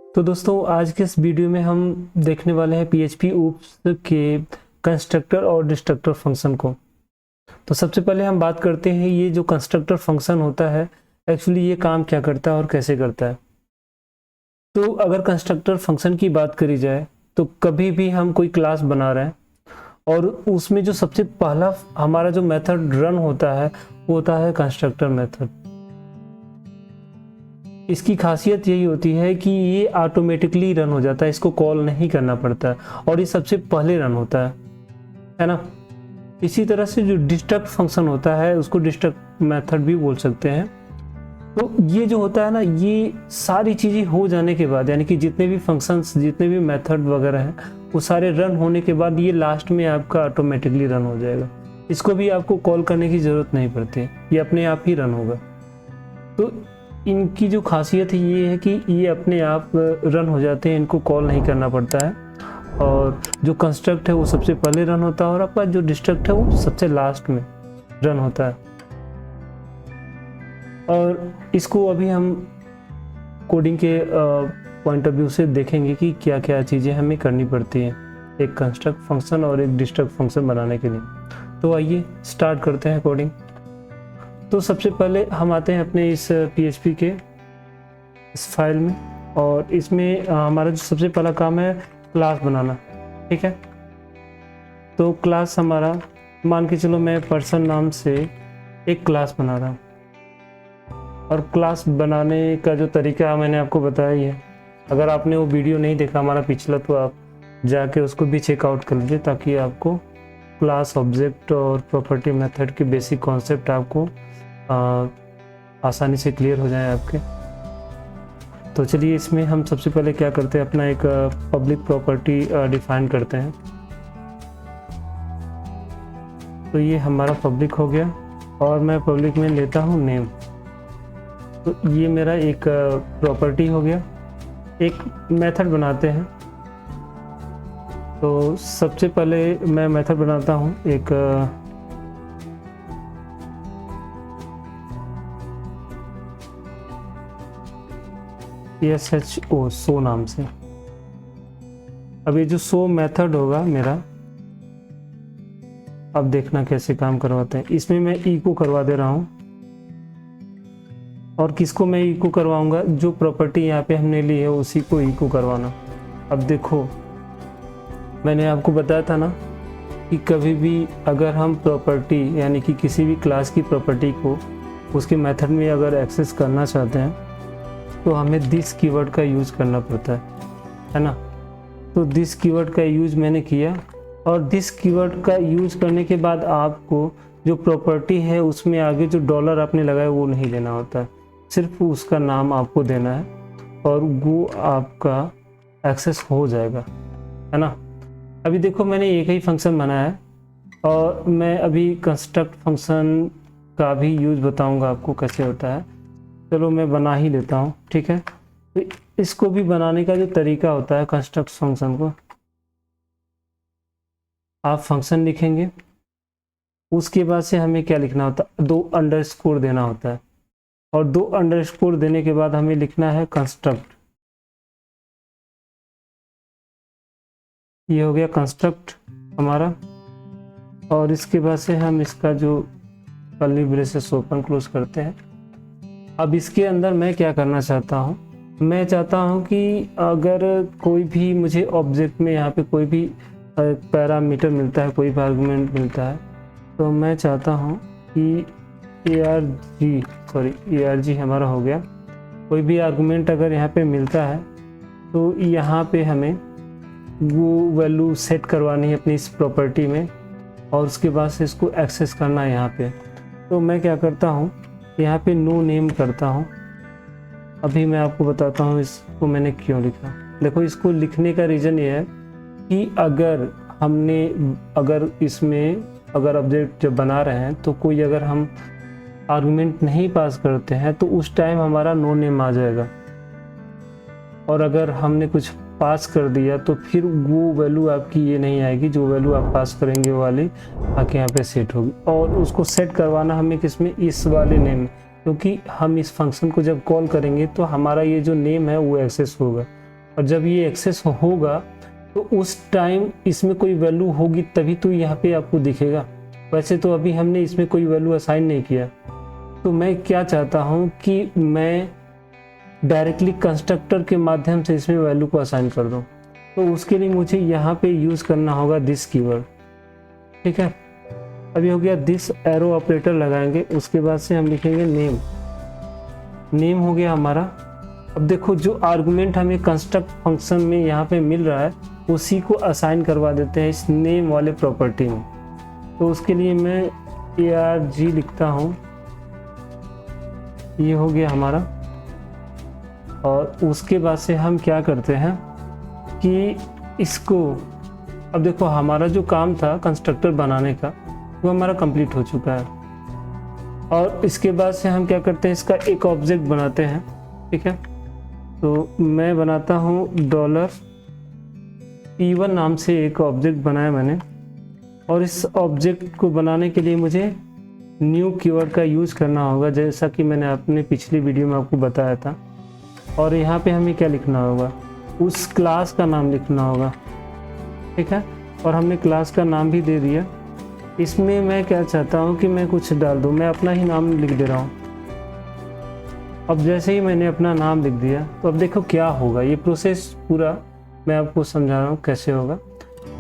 तो दोस्तों आज के इस वीडियो में हम देखने वाले हैं PHP oops के कंस्ट्रक्टर और डिस्ट्रक्टर फंक्शन को। तो सबसे पहले हम बात करते हैं ये जो कंस्ट्रक्टर फंक्शन होता है एक्चुअली ये काम क्या करता है और कैसे करता है। तो अगर कंस्ट्रक्टर फंक्शन की बात करी जाए तो कभी भी हम कोई क्लास बना रहे हैं और उसमें जो सबसे पहला हमारा जो मेथड रन होता है वो होता है कंस्ट्रक्टर मेथड। इसकी खासियत यही होती है कि ये ऑटोमेटिकली रन हो जाता है, इसको कॉल नहीं करना पड़ता और ये सबसे पहले रन होता है ना। इसी तरह से जो डिस्ट्रक्ट फंक्शन होता है उसको डिस्ट्रक्ट मेथड भी बोल सकते हैं। तो ये जो होता है ना, ये सारी चीज़ें हो जाने के बाद यानी कि जितने भी फंक्शंस जितने भी मेथड वगैरह हैं वो सारे रन होने के बाद ये लास्ट में आपका ऑटोमेटिकली रन हो जाएगा। इसको भी आपको कॉल करने की ज़रूरत नहीं पड़ती, ये अपने आप ही रन होगा। तो इनकी जो खासियत है ये है कि ये अपने आप रन हो जाते हैं, इनको कॉल नहीं करना पड़ता है। और जो कंस्ट्रक्ट है वो सबसे पहले रन होता है और आपका जो डिस्ट्रक्ट है वो सबसे लास्ट में रन होता है। और इसको अभी हम कोडिंग के पॉइंट ऑफ व्यू से देखेंगे कि क्या क्या चीज़ें हमें करनी पड़ती हैं एक कंस्ट्रक्ट फंक्शन और एक डिस्ट्रक्ट फंक्शन बनाने के लिए। तो आइए स्टार्ट करते हैं कोडिंग। तो सबसे पहले हम आते हैं अपने इस PHP के इस फाइल में और इसमें हमारा जो सबसे पहला काम है क्लास बनाना। ठीक है, तो क्लास हमारा मान के चलो मैं पर्सन नाम से एक क्लास बना रहा हूँ और क्लास बनाने का जो तरीका मैंने आपको बताया ही है। अगर आपने वो वीडियो नहीं देखा हमारा पिछला तो आप जाके उसको भी चेकआउट कर लीजिए ताकि आपको क्लास ऑब्जेक्ट और प्रॉपर्टी मेथड के बेसिक कॉन्सेप्ट आपको आसानी से क्लियर हो जाए आपके। तो चलिए इसमें हम सबसे पहले क्या करते हैं, अपना एक पब्लिक प्रॉपर्टी डिफाइन करते हैं। तो ये हमारा पब्लिक हो गया और मैं पब्लिक में लेता हूँ नेम। तो ये मेरा एक प्रॉपर्टी हो गया। एक मेथड बनाते हैं। तो सबसे पहले मैं मेथड बनाता हूँ एक SHO शो नाम से। अब ये जो शो मेथड होगा मेरा, अब देखना कैसे काम करवाते हैं। इसमें मैं इको करवा दे रहा हूँ और किसको मैं इको करवाऊंगा, जो प्रॉपर्टी यहाँ पे हमने ली है उसी को इको करवाना। अब देखो मैंने आपको बताया था ना कि कभी भी अगर हम प्रॉपर्टी यानी कि किसी भी क्लास की प्रॉपर्टी को उसके मेथड में अगर एक्सेस करना चाहते हैं तो हमें दिस कीवर्ड का यूज़ करना पड़ता है ना। तो दिस कीवर्ड का यूज़ मैंने किया और दिस कीवर्ड का यूज़ करने के बाद आपको जो प्रॉपर्टी है उसमें आगे जो डॉलर आपने लगाया वो नहीं देना होता है, सिर्फ उसका नाम आपको देना है और वो आपका एक्सेस हो जाएगा, है ना। अभी देखो मैंने एक ही फंक्शन बनाया है और मैं अभी कंस्ट्रक्ट फंक्शन का भी यूज़ बताऊंगा आपको कैसे होता है। चलो मैं बना ही लेता हूँ, ठीक है। तो इसको भी बनाने का जो तरीका होता है कंस्ट्रक्ट फंक्शन को, आप फंक्शन लिखेंगे, उसके बाद से हमें क्या लिखना होता है, 2 अंडरस्कोर देना होता है और 2 अंडरस्कोर देने के बाद हमें लिखना है कंस्ट्रक्ट। ये हो गया कंस्ट्रक्ट हमारा और इसके बाद से हम इसका जो कर्ली ब्रेसेस ओपन क्लोज करते हैं। अब इसके अंदर मैं क्या करना चाहता हूँ, मैं चाहता हूँ कि अगर कोई भी मुझे ऑब्जेक्ट में यहाँ पे कोई भी पैरामीटर मिलता है, कोई भी आर्गुमेंट मिलता है, तो मैं चाहता हूँ कि ARG हमारा हो गया। कोई भी आर्गुमेंट अगर यहाँ पे मिलता है तो यहाँ पे हमें वो वैल्यू सेट करवानी है अपनी इस प्रॉपर्टी में और उसके बाद से इसको एक्सेस करना है यहाँ पे। तो मैं क्या करता हूँ, यहाँ पे नो नेम करता हूँ। अभी मैं आपको बताता हूँ इसको मैंने क्यों लिखा। देखो इसको लिखने का रीज़न ये है कि अगर इसमें ऑब्जेक्ट जब बना रहे हैं तो कोई अगर हम आर्गुमेंट नहीं पास करते हैं तो उस टाइम हमारा नो नेम आ जाएगा और अगर हमने कुछ पास कर दिया तो फिर वो वैल्यू आपकी ये नहीं आएगी, जो वैल्यू आप पास करेंगे वो वाली आके यहाँ पे सेट होगी। और उसको सेट करवाना हमें किसमें, इस वाले नेम में, क्योंकि हम इस फंक्शन को जब कॉल करेंगे तो हमारा ये जो नेम है वो एक्सेस होगा। और जब ये एक्सेस होगा तो उस टाइम इसमें कोई वैल्यू होगी तभी तो यहाँ पे आपको दिखेगा। वैसे तो अभी हमने इसमें कोई वैल्यू असाइन नहीं किया। तो मैं क्या चाहता हूँ कि मैं डायरेक्टली कंस्ट्रक्टर के माध्यम से इसमें वैल्यू को असाइन कर दूँ। तो उसके लिए मुझे यहाँ पे यूज़ करना होगा दिस कीवर्ड। ठीक है, अभी हो गया दिस एरो ऑपरेटर लगाएंगे, उसके बाद से हम लिखेंगे नेम। नेम हो गया हमारा। अब देखो जो आर्गुमेंट हमें कंस्ट्रक्ट फंक्शन में यहाँ पे मिल रहा है उसी को असाइन करवा देते हैं इस नेम वाले प्रॉपर्टी में। तो उसके लिए मैं arg लिखता हूँ, ये हो गया हमारा। और उसके बाद से हम क्या करते हैं कि इसको, अब देखो हमारा जो काम था कंस्ट्रक्टर बनाने का वो हमारा कंप्लीट हो चुका है। और इसके बाद से हम क्या करते हैं, इसका एक ऑब्जेक्ट बनाते हैं। ठीक है, तो मैं बनाता हूँ $P1 नाम से एक ऑब्जेक्ट बनाया मैंने। और इस ऑब्जेक्ट को बनाने के लिए मुझे न्यू कीवर्ड का यूज़ करना होगा, जैसा कि मैंने अपने पिछली वीडियो में आपको बताया था। और यहाँ पे हमें क्या लिखना होगा, उस क्लास का नाम लिखना होगा। ठीक है, और हमने क्लास का नाम भी दे दिया। इसमें मैं क्या चाहता हूँ कि मैं कुछ डाल दूँ, मैं अपना ही नाम लिख दे रहा हूँ। अब जैसे ही मैंने अपना नाम लिख दिया तो अब देखो क्या होगा, ये प्रोसेस पूरा मैं आपको समझा रहा हूँ कैसे होगा।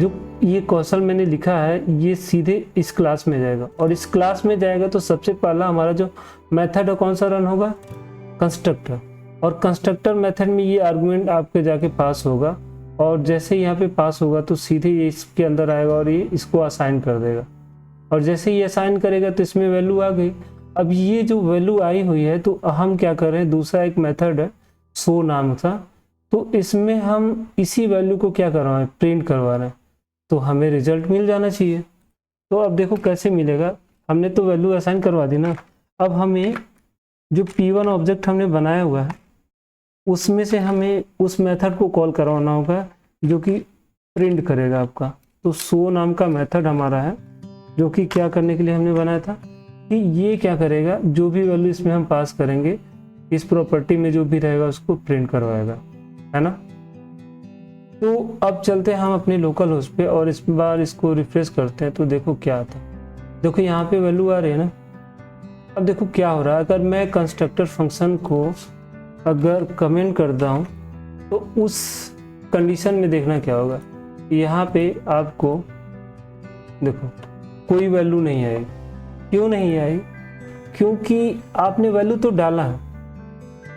जो ये कौशल मैंने लिखा है ये सीधे इस क्लास में जाएगा, और इस क्लास में जाएगा तो सबसे पहला हमारा जो मेथड है कौन सा रन होगा, कंस्ट्रक्टर। और कंस्ट्रक्टर मेथड में ये आर्गुमेंट आपके जाके पास होगा, और जैसे ही यहाँ पे पास होगा तो सीधे ये इसके अंदर आएगा और ये इसको असाइन कर देगा। और जैसे ही असाइन करेगा तो इसमें वैल्यू आ गई। अब ये जो वैल्यू आई हुई है तो हम क्या कर रहे हैं, दूसरा एक मेथड है शो नाम का, तो इसमें हम इसी वैल्यू को क्या करवा रहे हैं, प्रिंट करवा रहे हैं। तो हमें रिजल्ट मिल जाना चाहिए। तो अब देखो कैसे मिलेगा, हमने तो वैल्यू असाइन करवा दी ना। अब हमें जो P1 ऑब्जेक्ट हमने बनाया हुआ है उसमें से हमें उस मेथड को कॉल करवाना होगा जो कि प्रिंट करेगा आपका। तो शो नाम का मेथड हमारा है जो कि क्या करने के लिए हमने बनाया था कि ये क्या करेगा, जो भी वैल्यू इसमें हम पास करेंगे इस प्रॉपर्टी में जो भी रहेगा उसको प्रिंट करवाएगा, है ना। तो अब चलते हैं हम अपने लोकल होस्ट पे और इस बार इसको रिफ्रेश करते हैं तो देखो क्या आता है। देखो यहाँ पे वैल्यू आ रही है ना। अब देखो क्या हो रहा है, अगर मैं कंस्ट्रक्टर फंक्शन को अगर कमेंट करता हूँ तो उस कंडीशन में देखना क्या होगा, यहाँ पे आपको देखो कोई वैल्यू नहीं आएगी। क्यों नहीं आई, क्योंकि आपने वैल्यू तो डाला है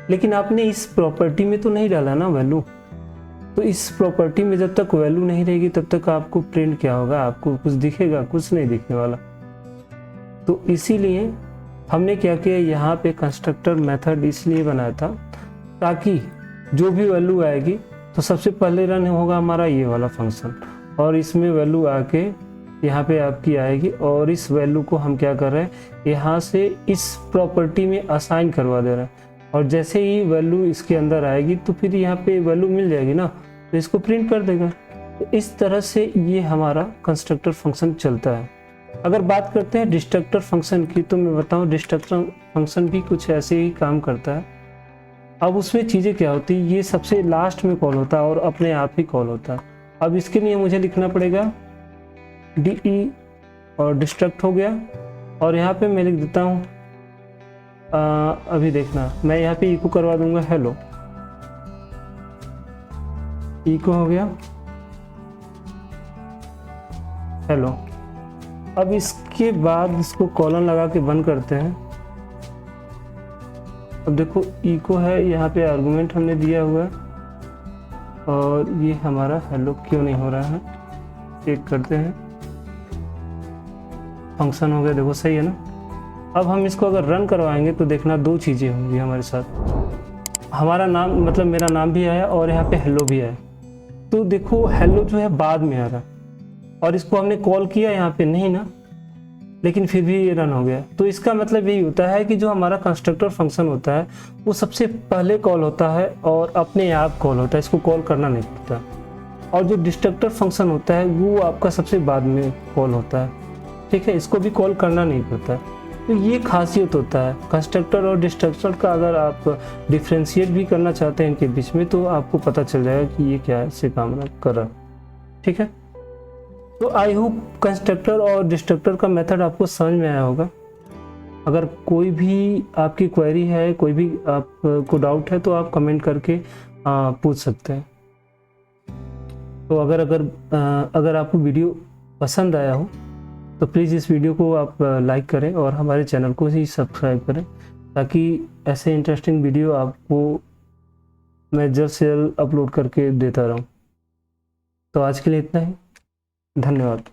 लेकिन आपने इस प्रॉपर्टी में तो नहीं डाला ना वैल्यू। तो इस प्रॉपर्टी में जब तक वैल्यू नहीं रहेगी तब तक आपको प्रिंट क्या होगा, आपको कुछ दिखेगा, कुछ नहीं दिखने वाला। तो इसीलिए हमने क्या किया, यहाँ पे कंस्ट्रक्टर मेथड इसलिए बनाया था ताकि जो भी वैल्यू आएगी तो सबसे पहले रन होगा हमारा ये वाला फंक्शन, और इसमें वैल्यू आके यहाँ पे आपकी आएगी। और इस वैल्यू को हम क्या कर रहे हैं, यहाँ से इस प्रॉपर्टी में असाइन करवा दे रहे हैं। और जैसे ही वैल्यू इसके अंदर आएगी तो फिर यहाँ पे वैल्यू मिल जाएगी ना, तो इसको प्रिंट कर देगा। तो इस तरह से ये हमारा कंस्ट्रक्टर फंक्शन चलता है। अगर बात करते हैं डिस्ट्रक्टर फंक्शन की तो मैं बताऊँ डिस्ट्रक्टर फंक्शन भी कुछ ऐसे ही काम करता है। अब उसमें चीज़ें क्या होती है, ये सबसे लास्ट में कॉल होता है और अपने आप ही कॉल होता है। अब इसके लिए मुझे लिखना पड़ेगा DE और डिस्ट्रक्ट हो गया, और यहाँ पे मैं लिख देता हूँ अभी देखना मैं यहाँ पे इको करवा दूंगा हेलो, इको हो गया हेलो। अब इसके बाद इसको कॉलन लगा के बंद करते हैं। अब देखो इको है, यहाँ पे आर्गुमेंट हमने दिया हुआ है और ये हमारा हेलो क्यों नहीं हो रहा है, चेक करते हैं। फंक्शन हो गया, देखो सही है ना। अब हम इसको अगर रन करवाएंगे तो देखना दो चीज़ें होंगी हमारे साथ, हमारा नाम मतलब मेरा नाम भी आया और यहाँ पे हेलो भी आया। तो देखो हेलो जो है बाद में आ रहा और इसको हमने कॉल किया यहाँ पे नहीं ना, लेकिन फिर भी ये रन हो गया। तो इसका मतलब यही होता है कि जो हमारा कंस्ट्रक्टर फंक्शन होता है वो सबसे पहले कॉल होता है और अपने आप कॉल होता है, इसको कॉल करना नहीं पड़ता। और जो डिस्ट्रक्टर फंक्शन होता है वो आपका सबसे बाद में कॉल होता है, ठीक है, इसको भी कॉल करना नहीं पड़ता। तो ये खासियत होता है कंस्ट्रक्टर और डिस्ट्रक्टर का। अगर आप डिफ्रेंशिएट भी करना चाहते हैं इनके बीच में तो आपको पता चल जाएगा कि ये क्या से काम कर रहा है। ठीक है, तो आई होप कंस्ट्रक्टर और डिस्ट्रक्टर का मेथड आपको समझ में आया होगा। अगर कोई भी आपकी क्वेरी है, कोई भी आपको डाउट है तो आप कमेंट करके पूछ सकते हैं। तो अगर आपको वीडियो पसंद आया हो तो प्लीज़ इस वीडियो को आप लाइक करें और हमारे चैनल को ही सब्सक्राइब करें, ताकि ऐसे इंटरेस्टिंग वीडियो आपको मैं जल्द से जल्द अपलोड करके देता रहूं। तो आज के लिए इतना ही, धन्यवाद।